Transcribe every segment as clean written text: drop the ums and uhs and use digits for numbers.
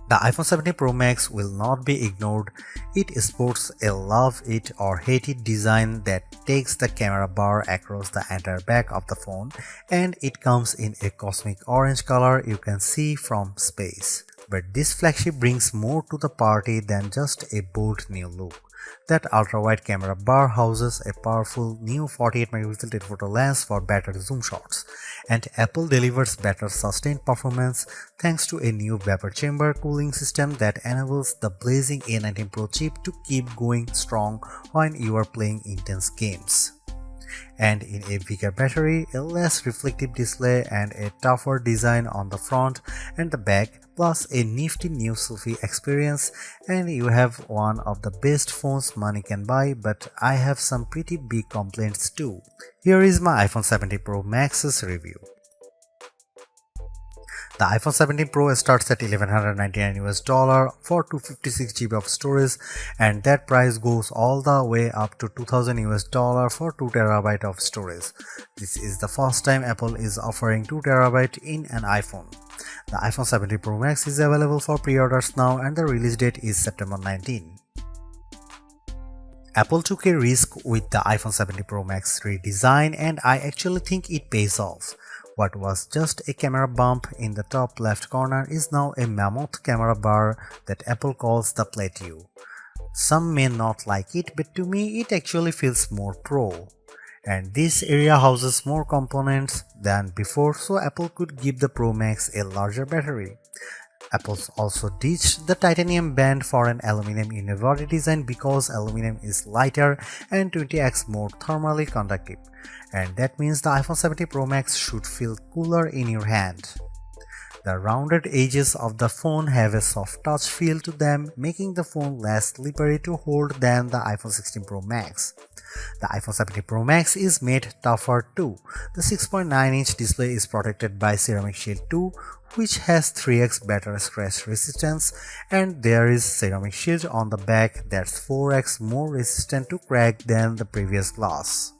The iPhone 17 Pro Max will not be ignored. It sports a love it or hate it design that takes the camera bar across the entire back of the phone, and it comes in a cosmic orange color you can see from space. But this flagship brings more to the party than just a bold new look. That ultra-wide camera bar houses a powerful new 48-megapixel telephoto lens for better zoom shots, and Apple delivers better sustained performance thanks to a new vapor chamber cooling system that enables the blazing A19 Pro chip to keep going strong when you are playing intense games. And in a bigger battery, a less reflective display, and a tougher design on the front and the back, plus a nifty new selfie experience, and you have one of the best phones money can buy. But I have some pretty big complaints too. Here is my iPhone 17 Pro Max's review. The iPhone 17 Pro starts at $1,199 for 256 GB of storage, and that price goes all the way up to $2,000 for 2 TB of storage. This is the first time Apple is offering 2 TB in an iPhone. The iPhone 17 Pro Max is available for pre-orders now, and the release date is September 19. Apple took a risk with the iPhone 17 Pro Max redesign, and I actually think it pays off. What was just a camera bump in the top left corner is now a mammoth camera bar that Apple calls the Plateau. Some may not like it, but to me it actually feels more pro. And this area houses more components than before, so Apple could give the Pro Max a larger battery. Apple also ditched the titanium band for an aluminum unibody design because aluminum is lighter and 20x more thermally conductive, and that means the iPhone 17 Pro Max should feel cooler in your hand. The rounded edges of the phone have a soft touch feel to them, making the phone less slippery to hold than the iPhone 16 Pro Max. The iPhone 17 Pro Max is made tougher too. The 6.9-inch display is protected by Ceramic Shield 2, which has 3x better scratch resistance, and there is Ceramic Shield on the back that's 4x more resistant to crack than the previous glass.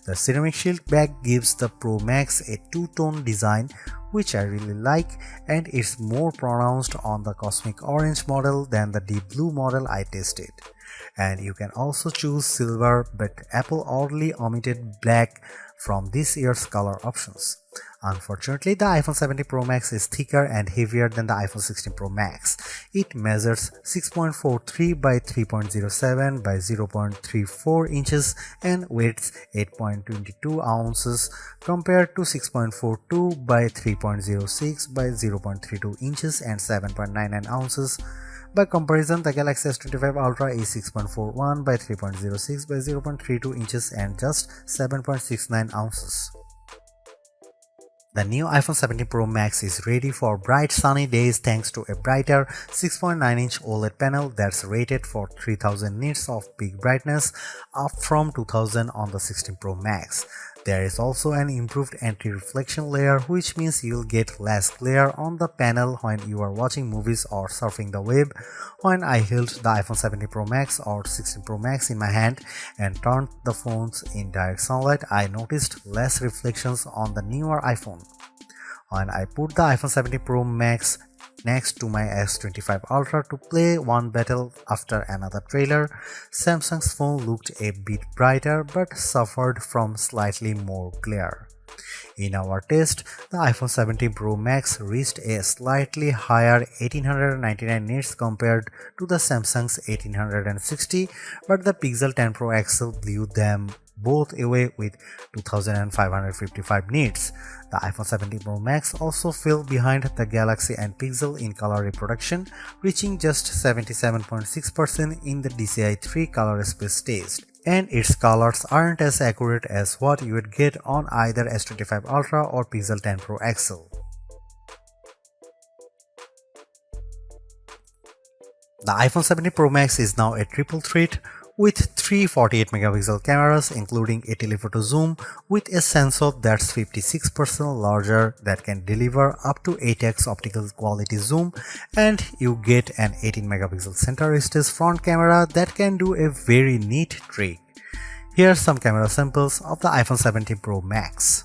The Ceramic Shield back gives the Pro Max a two-tone design, which I really like, and it's more pronounced on the Cosmic Orange model than the Deep Blue model I tested. And you can also choose silver, but Apple oddly omitted black from this year's color options. Unfortunately, the iPhone 17 Pro Max is thicker and heavier than the iPhone 16 Pro Max. It measures 6.43 by 3.07 by 0.34 inches and weighs 8.22 ounces compared to 6.42 by 3.06 by 0.32 inches and 7.99 ounces. By comparison, the Galaxy S25 Ultra is 6.41 by 3.06 by 0.32 inches and just 7.69 ounces. The new iPhone 17 Pro Max is ready for bright sunny days thanks to a brighter 6.9-inch OLED panel that's rated for 3000 nits of peak brightness, up from 2000 on the 16 Pro Max. There is also an improved anti-reflection layer, which means you'll get less glare on the panel when you are watching movies or surfing the web. When I held the iPhone 17 Pro Max or 16 Pro Max in my hand and turned the phones in direct sunlight, I noticed less reflections on the newer iPhone. When I put the iPhone 17 Pro Max next to my S25 Ultra to play one battle after another trailer, Samsung's phone looked a bit brighter but suffered from slightly more glare. In our test, the iPhone 17 Pro Max reached a slightly higher 1899 nits compared to the Samsung's 1860, but the Pixel 10 Pro XL blew them both away with 2555 nits. The iPhone 17 Pro Max also fell behind the Galaxy and Pixel in color reproduction, reaching just 77.6% in the DCI-3 color space test. And its colors aren't as accurate as what you would get on either S25 Ultra or Pixel 10 Pro XL. The iPhone 17 Pro Max is now a triple threat with three 48-megapixel cameras, including a telephoto zoom with a sensor that's 56% larger that can deliver up to 8x optical quality zoom, and you get an 18-megapixel center stage front camera that can do a very neat trick. Here are some camera samples of the iPhone 17 Pro Max.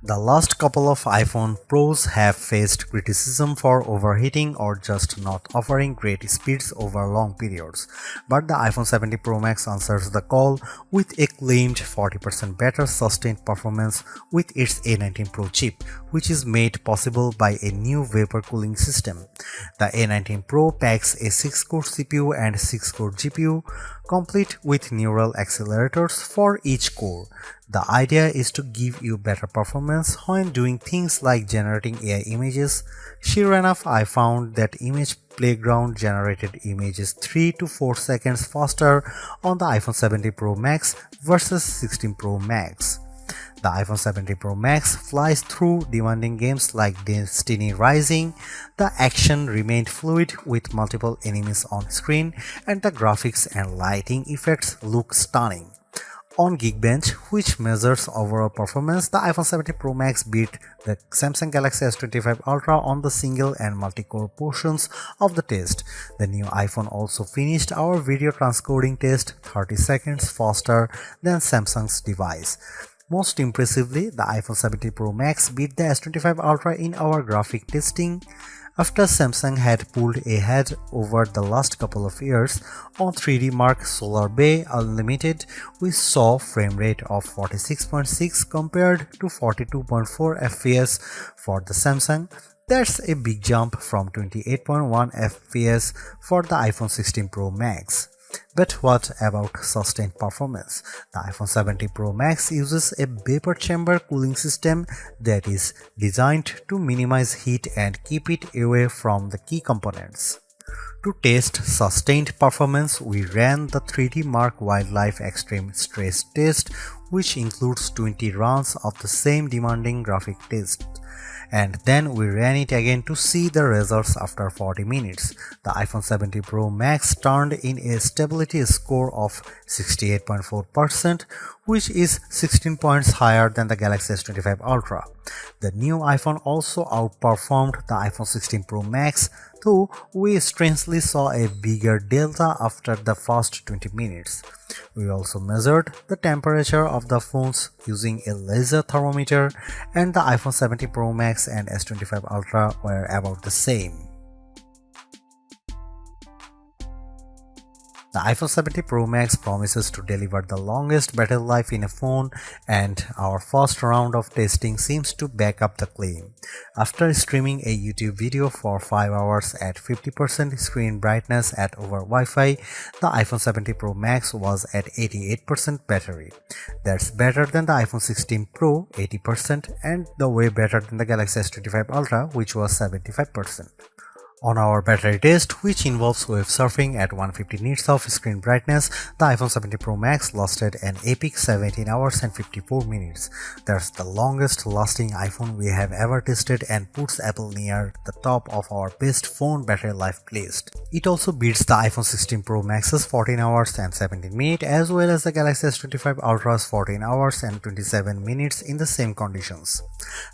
The last couple of iPhone Pros have faced criticism for overheating or just not offering great speeds over long periods, but the iPhone 70 Pro Max answers the call with a claimed 40% better sustained performance with its A19 Pro chip, which is made possible by a new vapor cooling system. The A19 Pro packs a 6-core CPU and 6-core GPU, complete with neural accelerators for each core. The idea is to give you better performance when doing things like generating AI images. Sure enough, I found that Image Playground generated images 3 to 4 seconds faster on the iPhone 70 Pro Max versus 16 Pro Max. The iPhone 70 Pro Max flies through demanding games like Destiny Rising. The action remained fluid with multiple enemies on screen, and the graphics and lighting effects look stunning. On Geekbench, which measures overall performance, the iPhone 70 Pro Max beat the Samsung Galaxy S25 Ultra on the single and multi-core portions of the test. The new iPhone also finished our video transcoding test 30 seconds faster than Samsung's device. Most impressively, the iPhone 70 Pro Max beat the S25 Ultra in our graphic testing. After Samsung had pulled ahead over the last couple of years, on 3D Mark Solar Bay Unlimited, we saw frame rate of 46.6 compared to 42.4 FPS for the Samsung. That's a big jump from 28.1 FPS for the iPhone 16 Pro Max. But what about sustained performance? The iPhone 70 Pro Max uses a vapor chamber cooling system that is designed to minimize heat and keep it away from the key components. To test sustained performance, we ran the 3D Mark Wildlife Extreme Stress Test, which includes 20 runs of the same demanding graphic test. And then we ran it again to see the results after 40 minutes. The iPhone 70 Pro Max turned in a stability score of 68.4%, which is 16 points higher than the Galaxy S25 Ultra. The new iPhone also outperformed the iPhone 16 Pro Max, though we strangely saw a bigger delta after the first 20 minutes. We also measured the temperature of the phones using a laser thermometer, and the iPhone 70 Pro Max and S25 Ultra were about the same. The iPhone 70 Pro Max promises to deliver the longest battery life in a phone, and our first round of testing seems to back up the claim. After streaming a YouTube video for 5 hours at 50% screen brightness at over Wi-Fi, the iPhone 70 Pro Max was at 88% battery. That's better than the iPhone 16 Pro 80% and the way better than the Galaxy S25 Ultra, which was 75%. On our battery test, which involves web surfing at 150 nits of screen brightness, the iPhone 70 Pro Max lasted an epic 17 hours and 54 minutes. That's the longest lasting iPhone we have ever tested and puts Apple near the top of our best phone battery life list. It also beats the iPhone 16 Pro Max's 14 hours and 17 minutes as well as the Galaxy S25 Ultra's 14 hours and 27 minutes in the same conditions.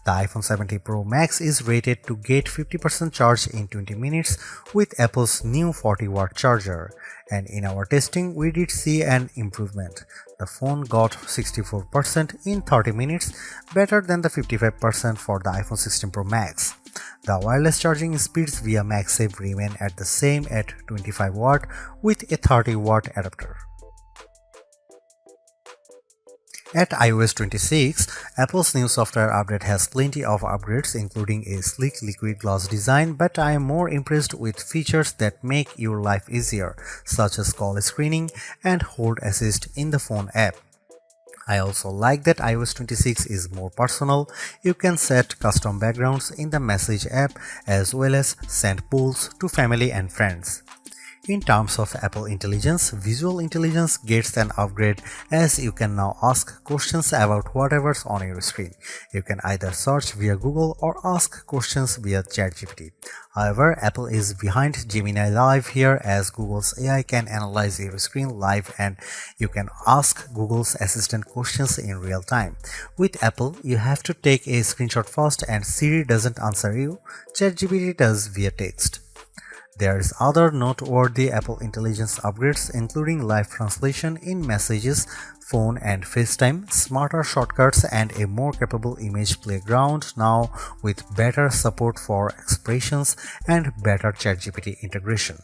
The iPhone 70 Pro Max is rated to get 50% charge in 20 minutes with Apple's new 40-watt charger, and in our testing we did see an improvement. The phone got 64% in 30 minutes, better than the 55% for the iPhone 16 Pro Max. The wireless charging speeds via MagSafe remain at the same at 25 watt with a 30-watt adapter. At iOS 26, Apple's new software update has plenty of upgrades including a sleek liquid glass design, but I am more impressed with features that make your life easier, such as call screening and hold assist in the phone app. I also like that iOS 26 is more personal. You can set custom backgrounds in the Message app as well as send polls to family and friends. In terms of Apple Intelligence, Visual Intelligence gets an upgrade as you can now ask questions about whatever's on your screen. You can either search via Google or ask questions via ChatGPT. However, Apple is behind Gemini Live here as Google's AI can analyze your screen live and you can ask Google's Assistant questions in real time. With Apple, you have to take a screenshot first and Siri doesn't answer you, ChatGPT does via text. There's other noteworthy Apple Intelligence upgrades including live translation in messages, phone and FaceTime, smarter shortcuts and a more capable image playground now with better support for expressions and better ChatGPT integration.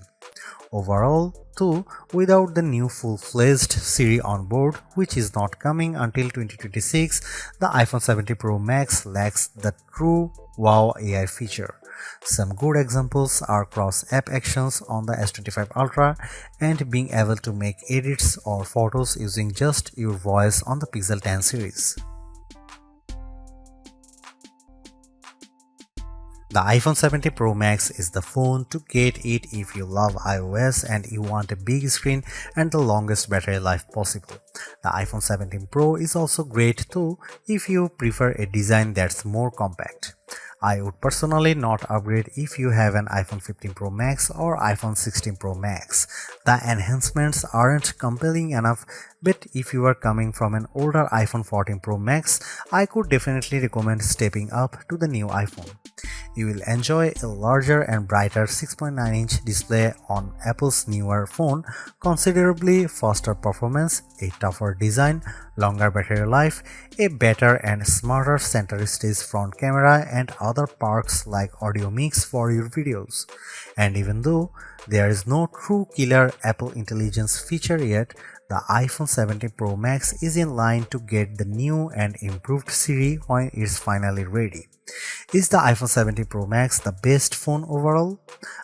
Overall, too, without the new full-fledged Siri on board, which is not coming until 2026, the iPhone 70 Pro Max lacks the true wow AI feature. Some good examples are cross-app actions on the S25 Ultra and being able to make edits or photos using just your voice on the Pixel 10 series. The iPhone 70 Pro Max is the phone to get it if you love iOS and you want a big screen and the longest battery life possible. The iPhone 17 Pro is also great too if you prefer a design that's more compact. I would personally not upgrade if you have an iPhone 15 Pro Max or iPhone 16 Pro Max. The enhancements aren't compelling enough, but if you are coming from an older iPhone 14 Pro Max, I could definitely recommend stepping up to the new iPhone. You will enjoy a larger and brighter 6.9-inch display on Apple's newer phone, considerably faster performance, a tougher design, longer battery life, a better and smarter center stage front camera and other perks like audio mix for your videos. And even though there is no true killer Apple Intelligence feature yet, the iPhone 70 Pro Max is in line to get the new and improved Siri when it's finally ready. Is the iPhone 70 Pro Max the best phone overall?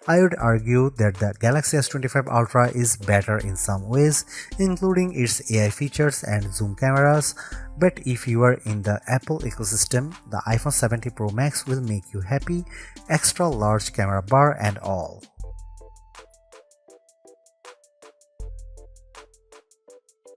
I would argue that the Galaxy S25 Ultra is better in some ways, including its AI features and zoom cameras, but if you are in the Apple ecosystem, the iPhone 70 Pro Max will make you happy, extra large camera bar and all.